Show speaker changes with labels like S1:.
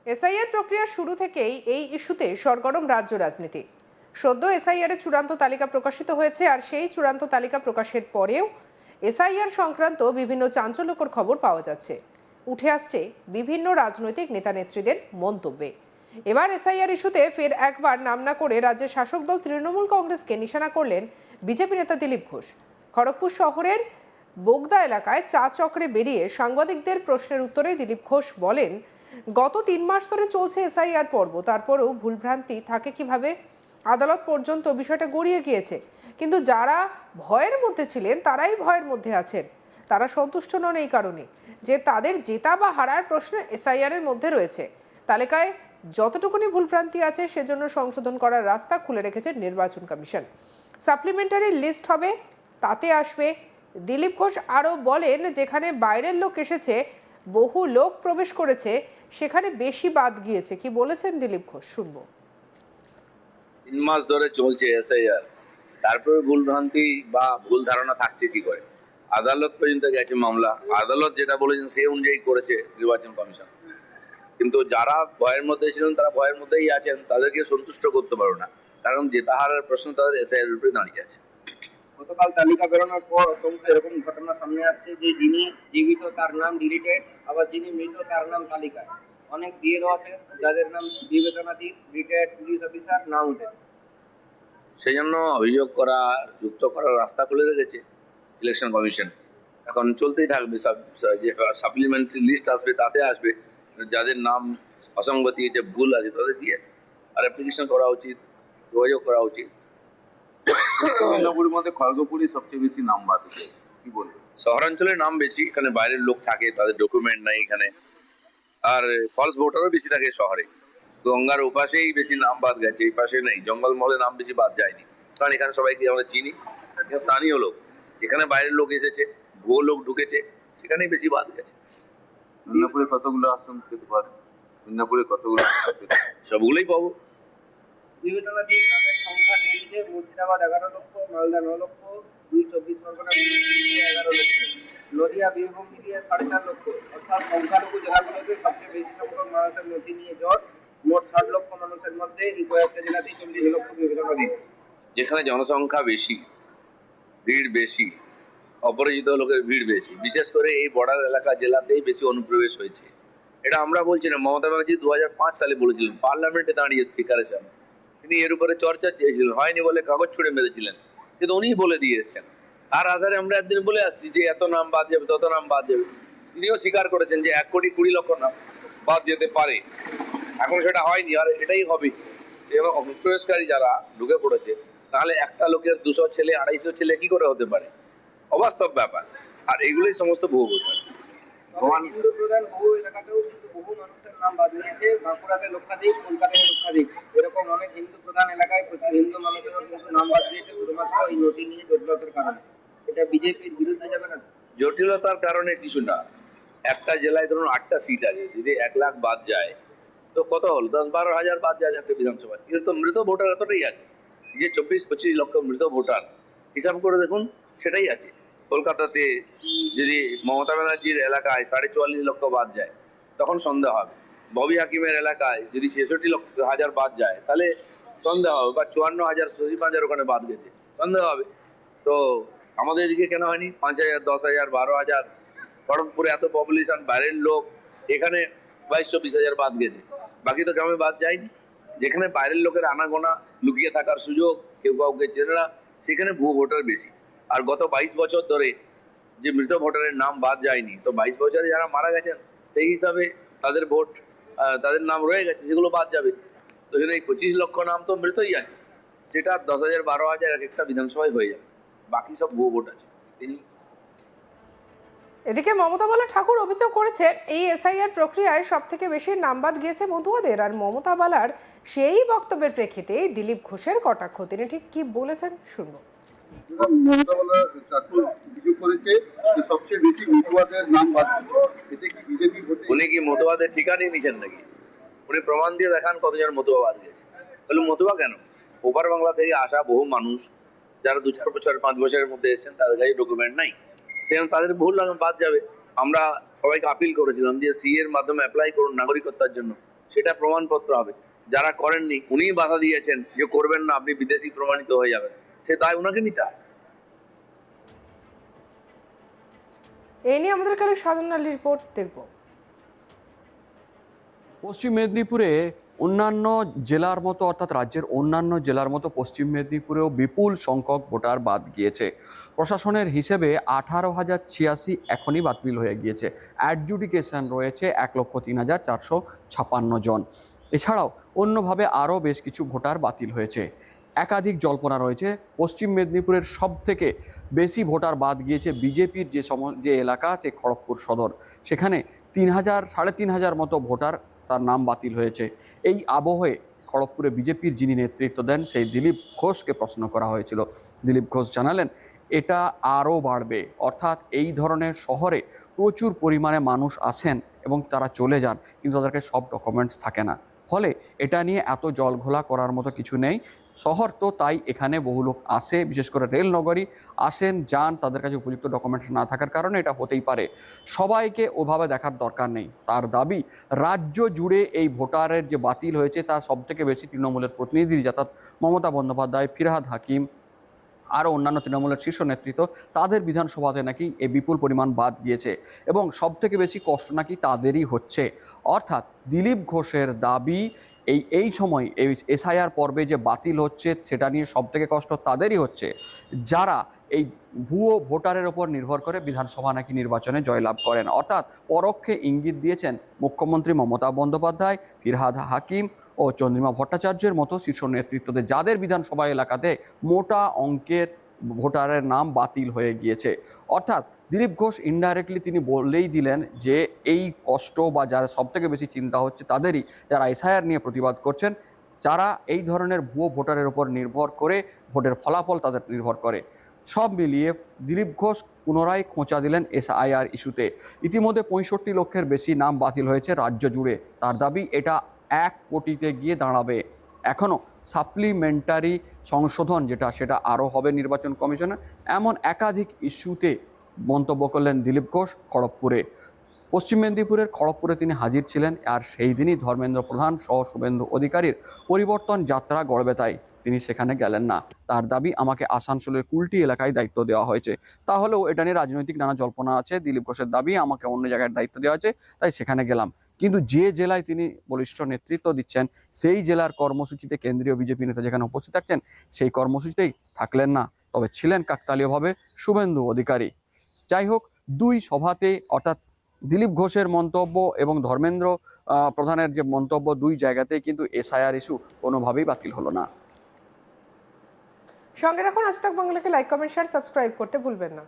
S1: SIR প্রক্রিয়া শুরু থেকেই এই ইস্যুতে সরগরম রাজ্য রাজনীতি। সদ্য এসআইআর এর চূড়ান্ত তালিকা প্রকাশিত হয়েছে, আর সেই চূড়ান্ত তালিকা প্রকাশের পরেও এসআইআর সংক্রান্ত বিভিন্ন চাঞ্চল্যকর খবর পাওয়া যাচ্ছে। উঠে আসছে বিভিন্ন রাজনৈতিক নেতা নেত্রীদের মন্তব্যে। এবার এসআইআর ইস্যুতে ফের একবার নাম না করে রাজ্যের শাসক দল তৃণমূল কংগ্রেসকে নিশানা করলেন বিজেপি নেতা দিলীপ ঘোষ। খড়গপুর শহরের বোগদা এলাকায় চা চক্রে বেরিয়ে সাংবাদিকদের প্রশ্নের উত্তরে দিলীপ ঘোষ বলেন, গত ৩ মাস ধরে চলছে এসআইআর পর্ব, তারপরেও ভুলভ্রান্তি থাকে কিভাবে? আদালত পর্যন্ত বিষয়টা গড়িয়ে গিয়েছে, কিন্তু যারা ভয়ের মধ্যে ছিলেন তারাই ভয়ের মধ্যে আছেন। তারা সন্তুষ্ট নন এই কারণে যে তাদের জেতা বা হারার প্রশ্ন এসআইআর এর মধ্যে রয়েছে। তালিকায় যতটুকুনি ভুলভ্রান্তি আছে সেজন্য সংশোধন করার রাস্তা খুলে রেখেছে নির্বাচন কমিশন। সাপ্লিমেন্টারি লিস্ট হবে, তাতে আসবে। দিলীপ ঘোষ আরও বলেন, যেখানে বাইরের লোক এসেছে, বহু লোক প্রবেশ করেছে, সেখানে বেশি বাদ গিয়েছে। কি বলেছেন দিলীপ ঘোষ, শুনবো।
S2: ৩ মাস ধরে চলছে এসআইআর, তারপরে ভুলভ্রান্তি বা ভুল ধারণা থাকছে কি করে? আদালত পর্যন্ত গেছে মামলা, আদালত যেটা বলেছেন সেই অনুযায়ী করেছে নির্বাচন কমিশন। কিন্তু যারা ভয়ের মধ্যে ছিলেন তারা ভয়ের মধ্যেই আছেন, তাদেরকে সন্তুষ্ট করতে পারো না, কারণ জেতা হারার প্রশ্ন তাদের এসআইআর উপরে দাঁড়িয়ে আছে।
S3: গতকাল তালিকা বেরোনোর পর অসংখ্য এরকম ঘটনা সামনে আসছে যে যিনি জীবিত তার নাম ডিলিটেড, আবার যিনি মৃত তার নাম তালিকায়। অনেক বিএলও আছেন যাদের নাম বিবেচনাধীন, রিটায়ার্ড পুলিশ অফিসার নাম ওঠে।
S2: সেই জন্য অভিযোগ করা, যুক্ত করার রাস্তা খুলে রেখেছে ইলেকশন কমিশন। এখন চলতেই থাকবে, যে সাপ্লিমেন্টারি লিস্ট আসবে তাতে আসবে যাদের নাম অসঙ্গতি যে ভুল আছে তাদের দিয়ে আর অ্যাপ্লিকেশন করা উচিত, যোগাযোগ করা উচিত।
S4: মেদিনীপুরের মধ্যে খড়গপুরই সবচেয়ে বেশি নাম বাদ গেছে, কি বলবো?
S2: শহরাঞ্চলের নাম বেশি, এখানে বাইরের লোক থাকে, তাদের ডকুমেন্ট নাই এখানে, আর ফলস ভোটারও বেশি থাকে শহরে। গঙ্গার ওপাশেই বেশি নাম বাদ গেছে, এই পাশে নেই। জঙ্গলমহলে নাম বেশি বাদ যায়নি, কারণ এখানে সবাইকে আমরা চিনি, এখানে স্থানীয় লোক। এখানে বাইরের লোক এসেছে, ভুয়ো লোক ঢুকেছে, সেখানেই বেশি বাদ গেছে।
S4: মেদিনীপুরে কতগুলো আসন পেতে পারে? মেদিনীপুরে কতগুলো আসন পেতে পারে?
S2: সবগুলোই পাবো।
S3: বিবেচনাধীন নামের সংখ্যা নিয়ে মুর্শিদাবাদ 11 লক্ষ, মালদা 9 লক্ষ, 24 পরগনা মিলিয়ে 11 লক্ষ, নদিয়া বীরভূম মিলিয়ে 4.5 লক্ষ। অর্থাৎ সংখ্যালঘু জেলাগুলোতে সবচেয়ে বেশি সংখ্যক মানুষের নথি নিয়ে জট। মোট 60 লক্ষ মানুষের মধ্যে এই কয়েকটা জেলাতেই 40 লক্ষ বিবেচনাধীন।
S2: যেখানে জনসংখ্যা বেশি, ভিড় বেশি, অপরিচিত লোকের ভিড় বেশি, বিশেষ করে এই বর্ডার এলাকা জেলাতেই বেশি অনুপ্রবেশ হয়েছে। এটা আমরা বলছি না, মমতা ব্যানার্জি 2005 সালে বলেছিলেন পার্লামেন্টে দাঁড়িয়ে স্পিকারের সামনে। তিনি এর উপরে চর্চা চেয়েছিলেন, হয়নি বলে কাগজ ছুড়ে মেরেছিলেন, কিন্তু উনিই বলে দিয়ে এসছেন। তার আধারে আমরা একদিন বলে আসছি যে এত নাম বাদ যাবে, তত নাম বাদ যাবে। তিনিও স্বীকার করেছেন যে 1,20,00,000 নাম বাদ যেতে পারে। এখন সেটা হয়নি, আর এটাই হবে। এবং অনুপ্রবেশকারী যারা ঢুকে পড়েছে, তাহলে একটা লোকের 200 ছেলে, 250 ছেলে কি করে হতে পারে? অবাস্তব ব্যাপার। আর এগুলোই সমস্ত ভুয়ো ভোটার।
S3: হিন্দু প্রধান বহু এলাকাতেও কিন্তু বহু মানুষের নাম বাদ গিয়েছে। বাঁকুড়াতে লক্ষাধিক, কলকাতায় লক্ষাধিক, এরকম অনেক হিন্দু প্রধান এলাকায় প্রচুর হিন্দু মানুষেরও কিন্তু নাম বাদ গিয়েছে শুধুমাত্র এই নথি নিয়ে জটিলতার কারণে। এটা বিজেপির বিরুদ্ধে যাবে না?
S2: জটিলতার কারণে কিছু না। একটা জেলায় ধরুন 8টা সিট আছে, যদি 1 লাখ বাদ যায় তো কত হল? 10-12 হাজার বাদ যায় একটা বিধানসভা। এর তো মৃত ভোটার এতটাই আছে, যে 24-25 লক্ষ মৃত ভোটার হিসাব করে দেখুন, সেটাই আছে। কলকাতাতে যদি মমতা ব্যানার্জির এলাকায় 44.5 লক্ষ বাদ যায় তখন সন্দেহ হবে। ববি হাকিমের এলাকায় যদি 66 হাজার বাদ যায় তাহলে সন্দেহ হবে, বা 54,000 55,000 ওখানে বাদ গেছে, সন্দেহ হবে। তো আমাদের এদিকে কেন হয়নি? 5,000, 10,000, 12,000। খড়গপুরে এত পপুলেশন, বাইরের লোক, এখানে 22-24 হাজার বাদ গেছে, বাকি তো গ্রামে বাদ যায়নি। যেখানে বাইরের লোকের আনাগোনা, লুকিয়ে থাকার সুযোগ, কেউ কাউকে চেনে না, সেখানে ভুয়ো ভোটার বেশি। আর গত 22 বছর ধরে যে মৃত ভোটারের নাম বাদ যায়নি, তো 22 বছরে যারা মারা গেছেন সেই হিসাবে তাদের ভোট, তাদের নাম রয়ে গেছে, সেগুলো বাদ যাবে। তো এখানে 25 লক্ষ নাম তো মৃতই আছে, সেটা 10,000, 12,000 এক একটা বিধানসভায় হয়ে যাবে। বাকি সব ভুয়ো ভোট আছে। তিনি
S1: এদিকে মমতা বালা ঠাকুর অভিযোগ করেছেন, এই এসআইআর প্রক্রিয়ায় সব থেকে বেশি নাম বাদ গিয়েছে মতুয়াদের। আর মমতা বালার সেই বক্তব্যের প্রেক্ষিতে দিলীপ ঘোষের কটাক্ষ। তিনি ঠিক কি বলেছেন, শুনবো।
S4: মমতা বালা ঠাকুর অভিযোগ করেছে যে সবচেয়ে বেশি মতুয়াদের নাম বাদ গেছে। এতে কি বিজেপি ভোটে?
S2: উনি কি মতুয়াদের ঠিকানি নিছেন নাকি? উনি প্রমাণ দিয়ে দেখান কতজন মতুয়া বাদ গেছে। বলে মতুয়া কেন, ওপার বাংলা থেকে আসা বহু মানুষ যারা 2-4 বছর 5 বছরের মধ্যে এসেছেন, তাদের কাছে ডকুমেন্ট নাই, সেখানে তাদের ভুল বাদ যাবে। আমরা সবাইকে আপিল করেছিলাম যে সি এর মাধ্যমে অ্যাপ্লাই করুন নাগরিকত্বের জন্য, সেটা প্রমাণপত্র হবে। যারা করেননি উনিই বাধা দিয়েছেন যে করবেন না, আপনি বিদেশি প্রমাণিত হয়ে যাবেন, সে দায় ওনাকে নিতে হয়।
S1: এই নিয়ে আমাদের কালে সাধারণ রিপোর্ট দেখব।
S5: পশ্চিম মেদিনীপুরে অন্যান্য জেলার মতো অর্থাৎ রাজ্যের অন্যান্য জেলার মতো পশ্চিম মেদিনীপুরেও বিপুল সংখ্যক ভোটার বাদ গিয়েছে। প্রশাসনের হিসেবে 18,086 এখনই বাতিল হয়ে গিয়েছে। অ্যাডজুডিকেশন রয়েছে 1,03,456 জন। এছাড়াও অন্যভাবে আরও বেশ কিছু ভোটার বাতিল হয়েছে। একাধিক জল্পনা রয়েছে। পশ্চিম মেদিনীপুরের সব থেকে বেশি ভোটার বাদ গিয়েছে বিজেপির যে এলাকা আছে খড়গপুর সদর, সেখানে 3,000-3,500 মতো ভোটার তার নাম বাতিল হয়েছে। এই আবহে খড়গপুরে বিজেপির যিনি নেতৃত্ব দেন সেই দিলীপ ঘোষকে প্রশ্ন করা হয়েছিল। দিলীপ ঘোষ জানালেন এটা আরও বাড়বে, অর্থাৎ এই ধরনের শহরে প্রচুর পরিমাণে মানুষ আসেন এবং তারা চলে যান, কিন্তু তাদেরকে সব ডকুমেন্টস থাকে না। ফলে এটা নিয়ে এত জলঘোলা করার মতো কিছু নেই। শহর তো তাই, এখানে বহু লোক আসে, বিশেষ করে রেল নগরী আসেন যান, তাদের কাছে উপযুক্ত ডকুমেন্টস না থাকার কারণে এটা হতেই পারে। সবাইকে ওভাবে দেখার দরকার নেই। তার দাবি রাজ্য জুড়ে এই ভোটারের যে বাতিল হয়েছে তার সবথেকে বেশি তৃণমূলের প্রতিনিধি, অর্থাৎ মমতা বন্দ্যোপাধ্যায়, ফিরহাদ হাকিম, আরও অন্যান্য তৃণমূলের শীর্ষ নেতৃত্ব, তাদের বিধানসভাতে নাকি এ বিপুল পরিমাণ বাদ গিয়েছে এবং সবথেকে বেশি কষ্ট নাকি তাদেরই হচ্ছে। অর্থাৎ দিলীপ ঘোষের দাবি এই সময় এই এসআইআর পর্বে যে বাতিল হচ্ছে সেটা নিয়ে সবথেকে কষ্ট তাদেরই হচ্ছে, যারা এই ভুয়ো ভোটারের ওপর নির্ভর করে বিধানসভা নাকি নির্বাচনে জয়লাভ করেন। অর্থাৎ পরোক্ষে ইঙ্গিত দিয়েছেন মুখ্যমন্ত্রী মমতা বন্দ্যোপাধ্যায়, ফিরহাদ হাকিম ও চন্দ্রিমা ভট্টাচার্যের মতো শীর্ষ নেতৃত্বদের, যাদের বিধানসভা এলাকাতে মোটা অঙ্কের ভোটারের নাম বাতিল হয়ে গিয়েছে। অর্থাৎ দিলীপ ঘোষ ইনডাইরেক্টলি তিনি বলেই দিলেন যে এই কষ্ট বা যারা সবথেকে বেশি চিন্তা হচ্ছে তাদেরই, যারা এসআইআর নিয়ে প্রতিবাদ করছেন, যারা এই ধরনের ভুয়ো ভোটারের উপর নির্ভর করে ভোটের ফলাফল তাদের নির্ভর করে। সব মিলিয়ে দিলীপ ঘোষ পুনরায় খোঁচা দিলেন এসআইআর ইস্যুতে। ইতিমধ্যে 65 লক্ষের বেশি নাম বাতিল হয়েছে রাজ্য জুড়ে। তার দাবি এটা 1 কোটিতে গিয়ে দাঁড়াবে। এখনও সাপ্লিমেন্টারি সংশোধন সেটা আরও হবে নির্বাচন কমিশনের। এমন একাধিক ইস্যুতে মন্তব্য করলেন দিলীপ ঘোষ খড়গপুরে। পশ্চিম মেদিনীপুরের খড়গপুরে তিনি হাজির ছিলেন, আর সেই দিনই ধর্মেন্দ্র প্রধান সহ শুভেন্দু অধিকারীর পরিবর্তন যাত্রা গড়বেতায় তিনি সেখানে গেলেন না। তার দাবি আমাকে আসানসোলের কুলটি এলাকায় দায়িত্ব দেওয়া হয়েছে। তাহলেও এটা নিয়ে রাজনৈতিক নানা জল্পনা আছে। দিলীপ ঘোষের দাবি আমাকে অন্য জায়গায় দায়িত্ব দেওয়া আছে, তাই সেখানে গেলাম। কিন্তু যে জেলায় তিনি বলিষ্ঠ নেতৃত্ব দিচ্ছেন সেই জেলার কর্মসূচিতে কেন্দ্রীয় বিজেপি নেতা যেখানে উপস্থিত থাকছেন সেই কর্মসূচিতেই থাকলেন না, তবে ছিলেন কাকতালীয়ভাবে শুভেন্দু অধিকারী। যাই হোক, দুই সভাতে অর্থাৎ দিলীপ ঘোষের মন্তব্য এবং ধর্মেন্দ্র প্রধানের যে মন্তব্য, দুই জায়গাতেই কিন্তু এসআইআর ইস্যু কোনোভাবেই বাতিল হলো না।
S1: সঙ্গে রাখুন আজ তাক বাংলাকে, লাইক, কমেন্ট, শেয়ার, সাবস্ক্রাইব করতে ভুলবেন না।